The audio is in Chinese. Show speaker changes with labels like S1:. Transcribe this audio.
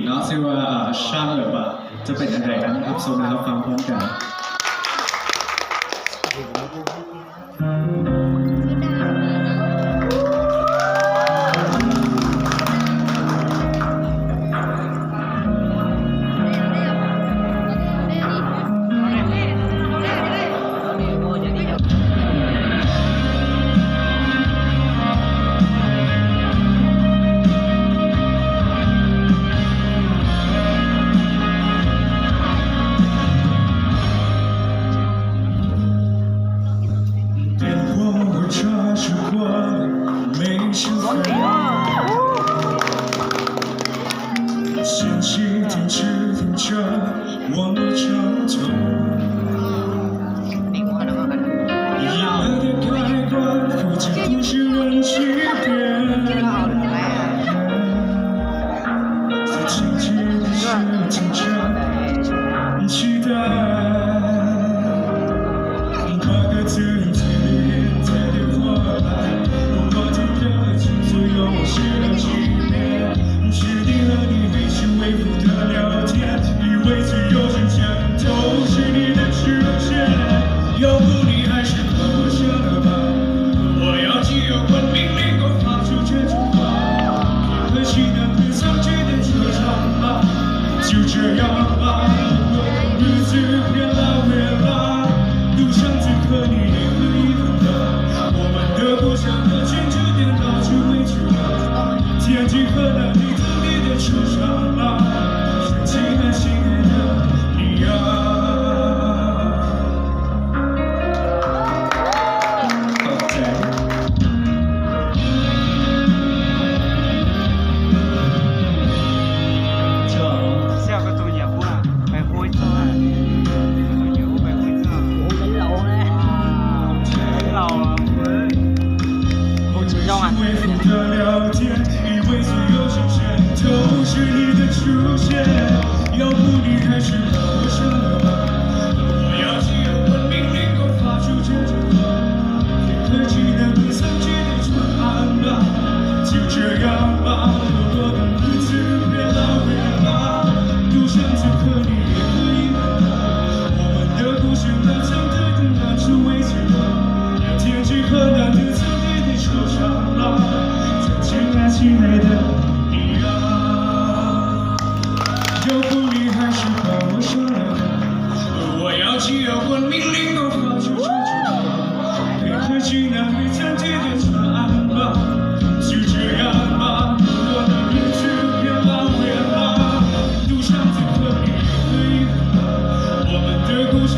S1: เนาะชื่อว่าช่างแบบว่าจะเป็นยังไงนะครับชมนะครับฟังพร้อมกัน
S2: 心情停止停着，我们交头。眼泪的开关，附近不是人欺骗。在静寂的时停着，期待。八个字里再电话来，我听的情所有我写了几遍，确定和你还是微服的聊天，以为最优先前都是你的出现，要不你还是和我说了吧，我要既有关命令够发出这句话，可惜那不曾记得说唱吧，就这样吧，日子越来越老，路上只和你一分一分的，我们的故乡和青春点到去为止了，天际和那里等你的车上吧，深情的亲爱的你呀。
S3: 下個導遊啊，係開車啊，導遊係開車啊，好緊流咧，緊流啊，好緊張啊！
S2: 微服的聊天，以为所有新鲜都是你的出现，要不你还是和我说了吧，我要既有关命令够发出这句话，可惜那不曾记得说安吧，就这样吧，我的日子越老越老，路上只和你一分一分的，我们的故事那曾对的那是未知的，天际和那不曾记得说唱吧，亲爱的你呀，要不你还是和我说了吧，我要既有关命令够发出这句话，可惜那未曾记得说安吧，就这样吧，我的日子越老越老，路上只和你一分一分的，我们的故事